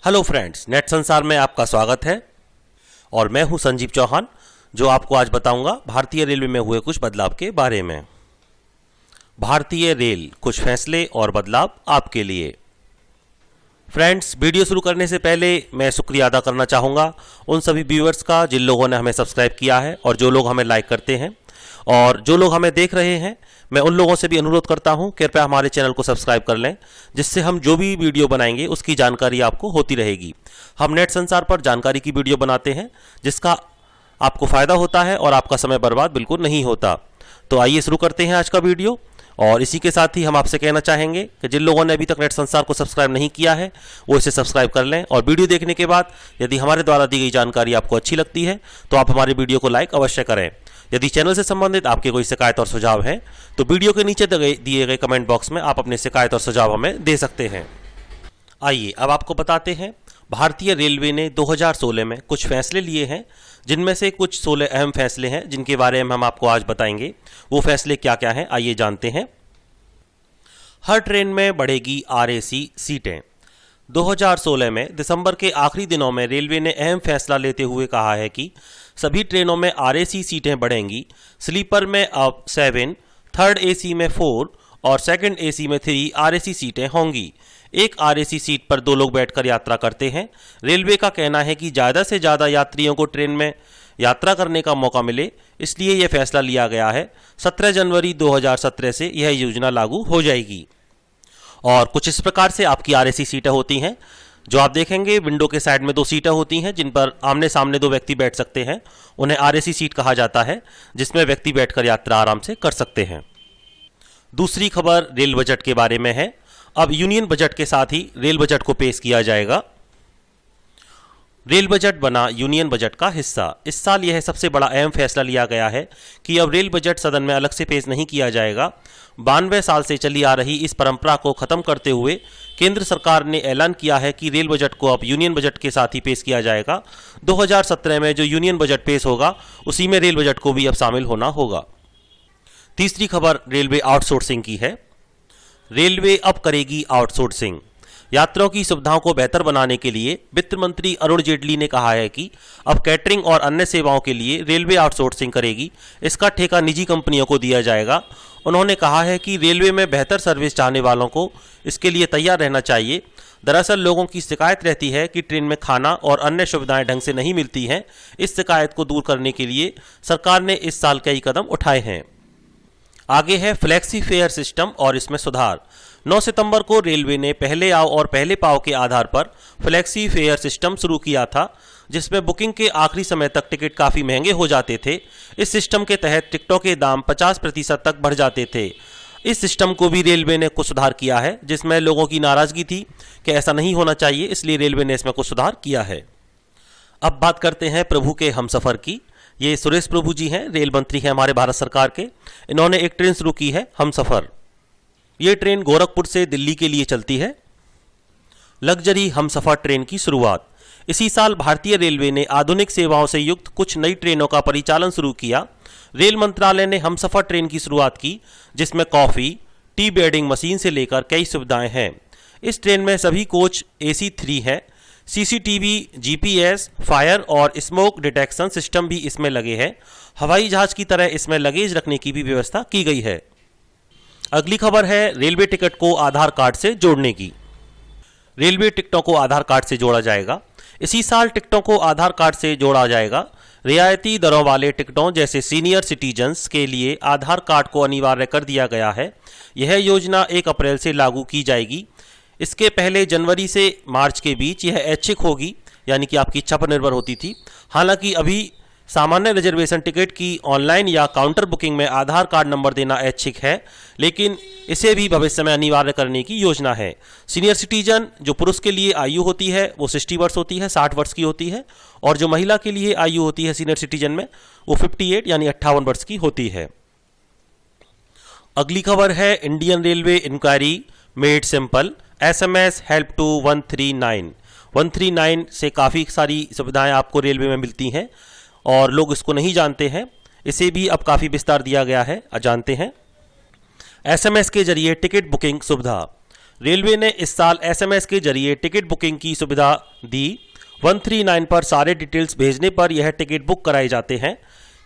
Hello friends, net संसार में आपका स्वागत है और मैं हूं संजीव चौहान, जो आपको आज बताऊंगा भारतीय रेलवे में हुए कुछ बदलाव के बारे में। भारतीय रेल, कुछ फैसले और बदलाव आपके लिए। फ्रेंड्स, वीडियो शुरू करने से पहले मैं शुक्रिया अदा करना चाहूँगा उन सभी व्यूअर्स का जिन लोगों ने हमें सब्सक्राइब किया है और जो लोग हमें लाइक करते हैं, और जो लोग हमें देख रहे हैं मैं उन लोगों से भी अनुरोध करता हूं कृपया हमारे चैनल को सब्सक्राइब कर लें, जिससे हम जो भी वीडियो बनाएंगे उसकी जानकारी आपको होती रहेगी। हम नेट संसार पर जानकारी की वीडियो बनाते हैं जिसका आपको फ़ायदा होता है और आपका समय बर्बाद बिल्कुल नहीं होता। तो आइए शुरू करते हैं आज का वीडियो। और इसी के साथ ही हम आपसे कहना चाहेंगे कि जिन लोगों ने अभी तक नेट संसार को सब्सक्राइब नहीं किया है वो इसे सब्सक्राइब कर लें, और वीडियो देखने के बाद यदि हमारे द्वारा दी गई जानकारी आपको अच्छी लगती है तो आप हमारे वीडियो को लाइक अवश्य करें। यदि चैनल से संबंधित आपके कोई शिकायत और सुझाव हैं तो वीडियो के नीचे दिए गए कमेंट बॉक्स में आप अपनी शिकायत और सुझाव हमें दे सकते हैं। आइए अब आपको बताते हैं भारतीय रेलवे ने 2016 में कुछ फैसले लिए हैं, जिनमें से कुछ 16 अहम फैसले हैं जिनके बारे में हम आपको आज बताएंगे। वो फैसले क्या क्या हैं आइए जानते हैं। हर ट्रेन में बढ़ेगी आरएसी सीटें। 2016 में दिसंबर के आखिरी दिनों में रेलवे ने अहम फैसला लेते हुए कहा है कि सभी ट्रेनों में आरएसी सीटें बढ़ेंगी। स्लीपर में अब 7, थर्ड एसी में 4 और सेकंड एसी में 3 आरएसी सीटें होंगी। एक आरएसी सीट पर 2 लोग बैठकर यात्रा करते हैं। रेलवे का कहना है कि ज़्यादा से ज़्यादा यात्रियों को ट्रेन में यात्रा करने का मौका मिले, इसलिए यह फैसला लिया गया है। 17 जनवरी 2017 से यह योजना लागू हो जाएगी। और कुछ इस प्रकार से आपकी आरएसी सीटें होती हैं। जो आप देखेंगे विंडो के साइड में 2 सीटें होती हैं जिन पर आमने सामने 2 व्यक्ति बैठ सकते हैं। उन्हें आरएसी सीट कहा जाता है, जिसमें व्यक्ति बैठकर यात्रा आराम से कर सकते हैं। दूसरी खबर रेल बजट के बारे में है। अब यूनियन बजट के साथ ही रेल बजट को पेश किया जाएगा। रेल बजट बना यूनियन बजट का हिस्सा। इस साल यह सबसे बड़ा अहम फैसला लिया गया है कि अब रेल बजट सदन में अलग से पेश नहीं किया जाएगा। 92 साल से चली आ रही इस परंपरा को खत्म करते हुए केंद्र सरकार ने ऐलान किया है कि रेल बजट को अब यूनियन बजट के साथ ही पेश किया जाएगा। 2017 में जो यूनियन बजट पेश होगा उसी में रेल बजट को भी अब शामिल होना होगा। तीसरी खबर रेलवे आउटसोर्सिंग की है। रेलवे अब करेगी आउटसोर्सिंग। यात्रियों की सुविधाओं को बेहतर बनाने के लिए वित्त मंत्री अरुण जेटली ने कहा है कि अब कैटरिंग और अन्य सेवाओं के लिए रेलवे आउटसोर्सिंग करेगी। इसका ठेका निजी कंपनियों को दिया जाएगा। उन्होंने कहा है कि रेलवे में बेहतर सर्विस चाहने वालों को इसके लिए तैयार रहना चाहिए। दरअसल लोगों की शिकायत रहती है कि ट्रेन में खाना और अन्य सुविधाएं ढंग से नहीं मिलती हैं। इस शिकायत को दूर करने के लिए सरकार ने इस साल कई कदम उठाए हैं। आगे है फ्लेक्सी फेयर सिस्टम और इसमें सुधार। 9 सितंबर को रेलवे ने पहले आओ और पहले पाओ के आधार पर फ्लेक्सी फेयर सिस्टम शुरू किया था, जिसमें बुकिंग के आखिरी समय तक टिकट काफ़ी महंगे हो जाते थे। इस सिस्टम के तहत टिकटों के दाम 50% तक बढ़ जाते थे। इस सिस्टम को भी रेलवे ने कुछ सुधार किया है, जिसमें लोगों की नाराज़गी थी कि ऐसा नहीं होना चाहिए, इसलिए रेलवे ने इसमें कुछ सुधार किया है। अब बात करते हैं प्रभु के हमसफ़र की। ये सुरेश प्रभु जी हैं, रेल मंत्री हैं हमारे भारत सरकार के। इन्होंने एक ट्रेन शुरू की है हमसफ़र। ये ट्रेन गोरखपुर से दिल्ली के लिए चलती है। लग्जरी हमसफ़र ट्रेन की शुरुआत। इसी साल भारतीय रेलवे ने आधुनिक सेवाओं से युक्त कुछ नई ट्रेनों का परिचालन शुरू किया। रेल मंत्रालय ने हमसफ़र ट्रेन की शुरुआत की, जिसमें कॉफ़ी, टी बेडिंग मशीन से लेकर कई सुविधाएं हैं। इस ट्रेन में सभी कोच AC 3 है। CCTV, GPS, फायर और स्मोक डिटेक्शन सिस्टम भी इसमें लगे हैं। हवाई जहाज की तरह इसमें लगेज रखने की भी व्यवस्था की गई है। अगली खबर है रेलवे टिकट को आधार कार्ड से जोड़ने की। रेलवे टिकटों को आधार कार्ड से जोड़ा जाएगा। इसी साल टिकटों को आधार कार्ड से जोड़ा जाएगा। रियायती दरों वाले टिकटों जैसे सीनियर सिटीजन्स के लिए आधार कार्ड को अनिवार्य कर दिया गया है। यह योजना 1 अप्रैल से लागू की जाएगी। इसके पहले जनवरी से मार्च के बीच यह ऐच्छिक होगी, यानी कि आपकी इच्छा पर निर्भर होती थी। हालांकि अभी सामान्य रिजर्वेशन टिकट की ऑनलाइन या काउंटर बुकिंग में आधार कार्ड नंबर देना ऐच्छिक है, लेकिन इसे भी भविष्य में अनिवार्य करने की योजना है। सीनियर सिटीजन जो पुरुष के लिए आयु होती है वो 60 वर्ष होती है, 60 वर्ष की होती है, और जो महिला के लिए आयु होती है सीनियर सिटीजन में वो 58 यानी 58 वर्ष की होती है। अगली खबर है Indian railway inquiry made simple. SMS help to 139। 139 से काफ़ी सारी सुविधाएं आपको रेलवे में मिलती हैं और लोग इसको नहीं जानते हैं। इसे भी अब काफ़ी विस्तार दिया गया है, जानते हैं। SMS के जरिए टिकट बुकिंग सुविधा। रेलवे ने इस साल एसएमएस के जरिए टिकट बुकिंग की सुविधा दी। 139 पर सारे डिटेल्स भेजने पर यह टिकट बुक कराए जाते हैं।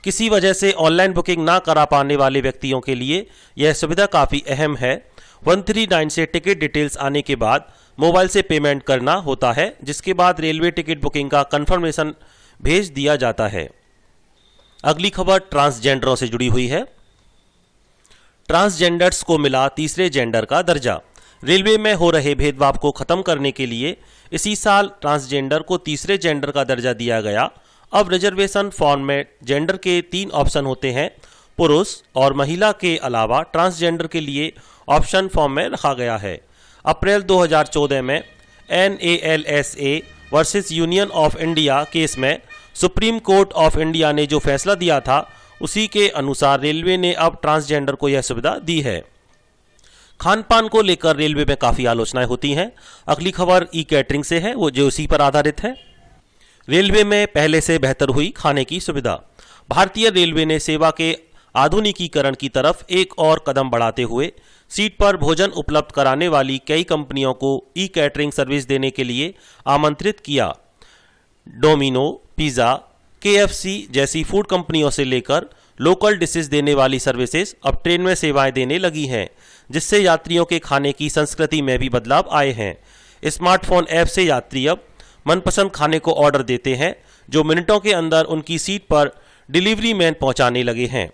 किसी वजह से ऑनलाइन बुकिंग ना करा पाने वाले व्यक्तियों के लिए यह सुविधा काफ़ी अहम है। 139 से टिकट डिटेल्स आने के बाद मोबाइल से पेमेंट करना होता है, जिसके बाद रेलवे टिकट बुकिंग का कंफर्मेशन भेज दिया जाता है। अगली खबर ट्रांसजेंडरों से जुड़ी हुई है। ट्रांसजेंडर्स को मिला तीसरे जेंडर का दर्जा। रेलवे में हो रहे भेदभाव को खत्म करने के लिए इसी साल ट्रांसजेंडर को तीसरे जेंडर का दर्जा दिया गया। अब रिजर्वेशन फॉर्म में जेंडर के 3 ऑप्शन होते हैं। पुरुष और महिला के अलावा ट्रांसजेंडर के लिए ऑप्शन फॉर्म में रखा गया है। अप्रैल 2014 में NALSA versus union of India case में सुप्रीम कोर्ट ऑफ इंडिया ने जो फैसला दिया था, उसी के अनुसार रेलवे ने अब ट्रांसजेंडर को यह सुविधा दी है। खान पान को लेकर रेलवे में काफ़ी आलोचनाएं होती हैं। अगली खबर ई कैटरिंग से है, वो जो उसी पर आधारित है। रेलवे में पहले से बेहतर हुई खाने की सुविधा। भारतीय रेलवे ने सेवा के आधुनिकीकरण की तरफ एक और कदम बढ़ाते हुए सीट पर भोजन उपलब्ध कराने वाली कई कंपनियों को ई कैटरिंग सर्विस देने के लिए आमंत्रित किया। डोमिनो, पिज़्ज़ा, KFC जैसी फूड कंपनियों से लेकर लोकल डिशेस देने वाली सर्विसेज अब ट्रेन में सेवाएं देने लगी हैं, जिससे यात्रियों के खाने की संस्कृति में भी बदलाव आए हैं। स्मार्टफोन ऐप से यात्री अब मनपसंद खाने को ऑर्डर देते हैं, जो मिनटों के अंदर उनकी सीट पर डिलीवरी मैन पहुंचाने लगे हैं।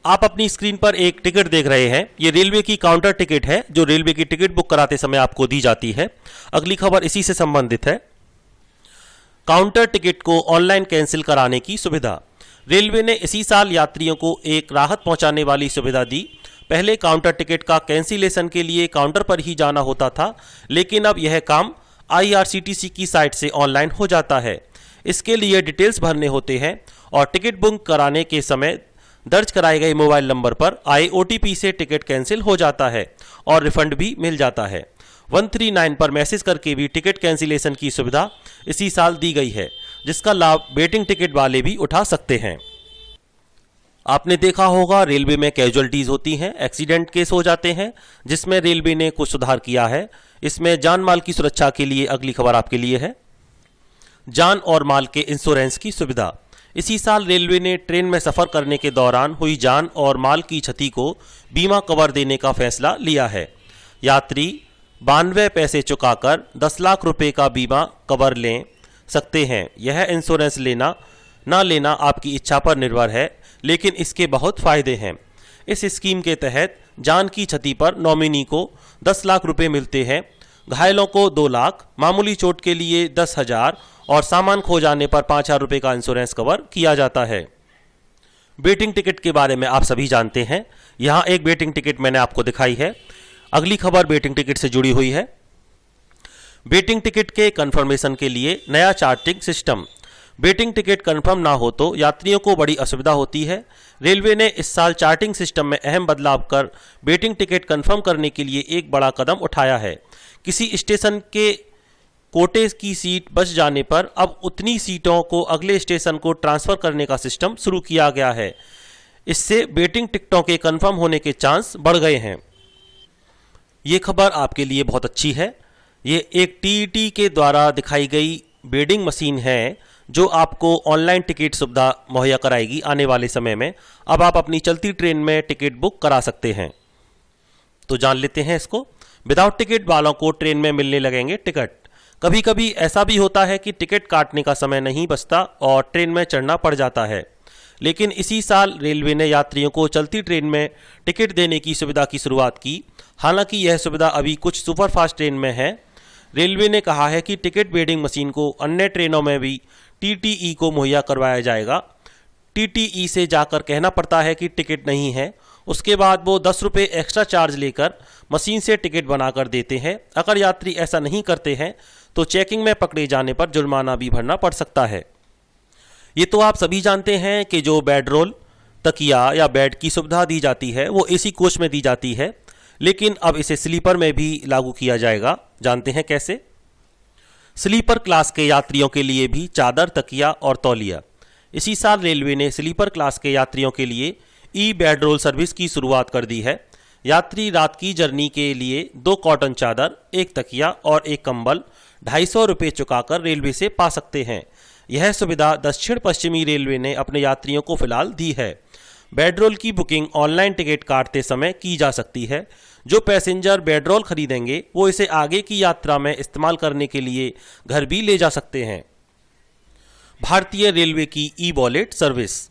आप अपनी स्क्रीन पर एक टिकट देख रहे हैं। ये रेलवे की काउंटर टिकट है, जो रेलवे की टिकट बुक कराते समय आपको दी जाती है। अगली खबर इसी से संबंधित है। काउंटर टिकट को ऑनलाइन कैंसिल कराने की सुविधा। रेलवे ने इसी साल यात्रियों को एक राहत पहुंचाने वाली सुविधा दी। पहले काउंटर टिकट का कैंसिलेशन के लिए काउंटर पर ही जाना होता था, लेकिन अब यह काम IRCTC की साइट से ऑनलाइन हो जाता है। इसके लिए डिटेल्स भरने होते हैं और टिकट बुक कराने के समय दर्ज कराए गए मोबाइल नंबर पर आए OTP से टिकट कैंसिल हो जाता है और रिफंड भी मिल जाता है। 139 पर मैसेज करके भी टिकट कैंसिलेशन की सुविधा इसी साल दी गई है, जिसका लाभ वेटिंग टिकट वाले भी उठा सकते हैं। आपने देखा होगा रेलवे में कैजुअलिटीज होती हैं, एक्सीडेंट केस हो जाते हैं, जिसमें रेलवे ने कुछ सुधार किया है। इसमें जान माल की सुरक्षा के लिए अगली खबर आपके लिए है। जान और माल के इंश्योरेंस की सुविधा। इसी साल रेलवे ने ट्रेन में सफर करने के दौरान हुई जान और माल की क्षति को बीमा कवर देने का फैसला लिया है। यात्री 92 पैसे चुकाकर 10 लाख रुपए का बीमा कवर ले सकते हैं। यह इंश्योरेंस लेना ना लेना आपकी इच्छा पर निर्भर है, लेकिन इसके बहुत फायदे हैं। इस स्कीम के तहत जान की क्षति पर नॉमिनी को 10 लाख रुपए मिलते हैं, घायलों को 2 लाख, मामूली चोट के लिए 10,000 और सामान खो जाने पर 5,000 रुपए का इंश्योरेंस कवर किया जाता है। वेटिंग टिकट के बारे में आप सभी जानते हैं। यहाँ एक वेटिंग टिकट मैंने आपको दिखाई है। अगली खबर वेटिंग टिकट से जुड़ी हुई है। वेटिंग टिकट के कंफर्मेशन के लिए नया charting system. Waiting ticket confirm ना हो तो यात्रियों को बड़ी असुविधा होती है। रेलवे ने इस साल चार्टिंग सिस्टम में अहम बदलाव कर वेटिंग टिकट कंफर्म करने के लिए एक बड़ा कदम उठाया है। किसी स्टेशन के कोटे की सीट बच जाने पर अब उतनी सीटों को अगले स्टेशन को ट्रांसफर करने का सिस्टम शुरू किया गया है। इससे वेटिंग टिकटों के कंफर्म होने के चांस बढ़ गए हैं। ये खबर आपके लिए बहुत अच्छी है। ये एक TET के द्वारा दिखाई गई वेंडिंग मशीन है, जो आपको ऑनलाइन टिकट सुविधा मुहैया कराएगी आने वाले समय में। अब आप अपनी चलती ट्रेन में टिकट बुक करा सकते हैं। तो जान लेते हैं इसको। विदाउट टिकट वालों को ट्रेन में मिलने लगेंगे टिकट। कभी कभी ऐसा भी होता है कि टिकट काटने का समय नहीं बचता और ट्रेन में चढ़ना पड़ जाता है, लेकिन इसी साल रेलवे ने यात्रियों को चलती ट्रेन में टिकट देने की सुविधा की शुरुआत की। हालांकि यह सुविधा अभी कुछ सुपरफास्ट ट्रेन में है। रेलवे ने कहा है कि टिकट वेंडिंग मशीन को अन्य ट्रेनों में भी TTE को मुहैया करवाया जाएगा। TTE से जाकर कहना पड़ता है कि टिकट नहीं है, उसके बाद वो 10 रुपये एक्स्ट्रा चार्ज लेकर मशीन से टिकट बनाकर देते हैं। अगर यात्री ऐसा नहीं करते हैं तो चेकिंग में पकड़े जाने पर जुर्माना भी भरना पड़ सकता है। ये तो आप सभी जानते हैं कि जो बेड रोल, तकिया या बेड की सुविधा दी जाती है वो AC कोच में दी जाती है, लेकिन अब इसे स्लीपर में भी लागू किया जाएगा। जानते हैं कैसे? स्लीपर क्लास के यात्रियों के लिए भी चादर, तकिया और तौलिया। इसी साल रेलवे ने स्लीपर क्लास के यात्रियों के लिए ई बेड रोल सर्विस की शुरुआत कर दी है। यात्री रात की जर्नी के लिए 2 कॉटन चादर, 1 तकिया और 1 कंबल 250 रुपये चुकाकर रेलवे से पा सकते हैं। यह सुविधा दक्षिण पश्चिमी रेलवे ने अपने यात्रियों को फिलहाल दी है। बेडरोल की बुकिंग ऑनलाइन टिकट काटते समय की जा सकती है। जो पैसेंजर बेडरोल खरीदेंगे वो इसे आगे की यात्रा में इस्तेमाल करने के लिए घर भी ले जा सकते हैं। भारतीय रेलवे की e wallet service.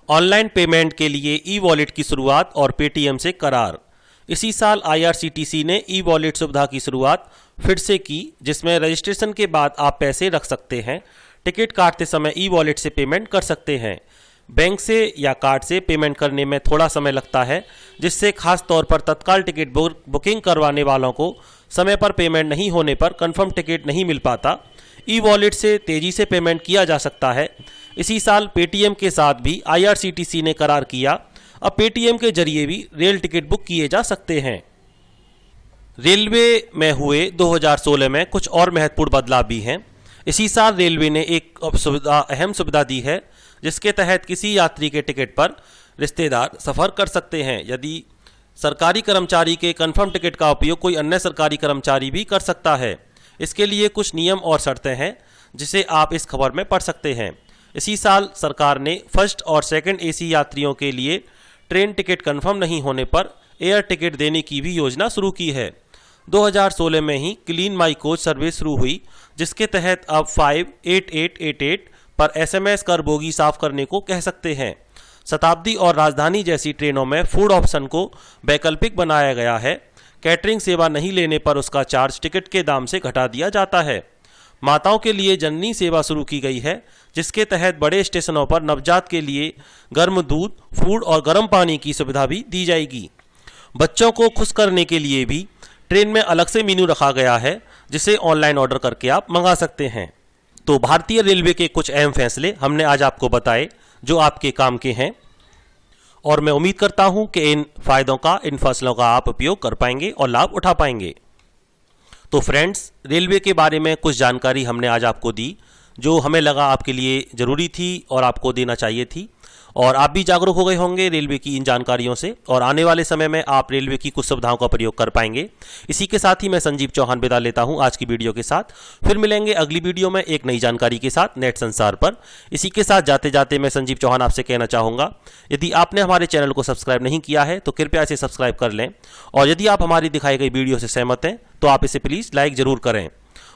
Online payment के लिए ई वॉलेट की शुरुआत और पेटीएम से करार। इसी साल आईआरसीटीसी ने ई वॉलेट सुविधा की शुरुआत फिर से की, जिसमें रजिस्ट्रेशन के बाद आप पैसे रख सकते हैं। टिकट काटते समय ई वॉलेट से पेमेंट कर सकते हैं। बैंक से या कार्ड से पेमेंट करने में थोड़ा समय लगता है, जिससे खास तौर पर तत्काल टिकट बुकिंग करवाने वालों को समय पर पेमेंट नहीं होने पर कंफर्म टिकट नहीं मिल पाता। ई वॉलेट से तेजी से पेमेंट किया जा सकता है। इसी साल पेटीएम के साथ भी आईआरसीटीसी ने करार किया। अब पेटीएम के जरिए भी रेल टिकट बुक किए जा सकते हैं। रेलवे में हुए 2016 में कुछ और महत्वपूर्ण बदलाव भी हैं। इसी साल रेलवे ने एक अहम सुविधा दी है, जिसके तहत किसी यात्री के टिकट पर रिश्तेदार सफ़र कर सकते हैं। यदि सरकारी कर्मचारी के कंफर्म टिकट का उपयोग कोई अन्य सरकारी कर्मचारी भी कर सकता है। इसके लिए कुछ नियम और शर्तें हैं, जिसे आप इस खबर में पढ़ सकते हैं। इसी साल सरकार ने फर्स्ट और सेकंड एसी यात्रियों के लिए ट्रेन टिकट कंफर्म नहीं होने पर एयर टिकट देने की भी योजना शुरू की है। 2016 में ही क्लीन माई कोच सर्विस शुरू हुई, जिसके तहत अब 58888 पर एसएमएस कर बोगी साफ करने को कह सकते हैं। शताब्दी और राजधानी जैसी ट्रेनों में फूड ऑप्शन को वैकल्पिक बनाया गया है। कैटरिंग सेवा नहीं लेने पर उसका चार्ज टिकट के दाम से घटा दिया जाता है। माताओं के लिए जननी सेवा शुरू की गई है, जिसके तहत बड़े स्टेशनों पर नवजात के लिए गर्म दूध, फूड और गर्म पानी की सुविधा भी दी जाएगी। बच्चों को खुश करने के लिए भी ट्रेन में अलग से मेन्यू रखा गया है, जिसे ऑनलाइन ऑर्डर करके आप मंगा सकते हैं। तो भारतीय रेलवे के कुछ अहम फैसले हमने आज आपको बताए, जो आपके काम के हैं, और मैं उम्मीद करता हूं कि इन फायदों का, इन फैसलों का आप उपयोग कर पाएंगे और लाभ उठा पाएंगे। तो फ्रेंड्स, रेलवे के बारे में कुछ जानकारी हमने आज आपको दी, जो हमें लगा आपके लिए ज़रूरी थी और आपको देना चाहिए थी, और आप भी जागरूक हो गए होंगे रेलवे की इन जानकारियों से, और आने वाले समय में आप रेलवे की कुछ सुविधाओं का प्रयोग कर पाएंगे। इसी के साथ ही मैं संजीव चौहान विदा लेता हूं आज की वीडियो के साथ। फिर मिलेंगे अगली वीडियो में एक नई जानकारी के साथ नेट संसार पर। इसी के साथ जाते जाते मैं संजीव चौहान आपसे कहना चाहूँगा, यदि आपने हमारे चैनल को सब्सक्राइब नहीं किया है तो कृपया इसे सब्सक्राइब कर लें, और यदि आप हमारी दिखाई गई वीडियो से सहमत हैं तो आप इसे प्लीज़ लाइक ज़रूर करें।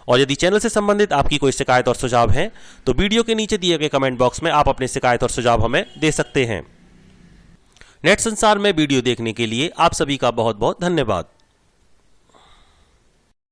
और यदि चैनल से संबंधित आपकी कोई शिकायत और सुझाव है तो वीडियो के नीचे दिए गए कमेंट बॉक्स में आप अपनी शिकायत और सुझाव हमें दे सकते हैं। नेट संसार में वीडियो देखने के लिए आप सभी का बहुत बहुत धन्यवाद।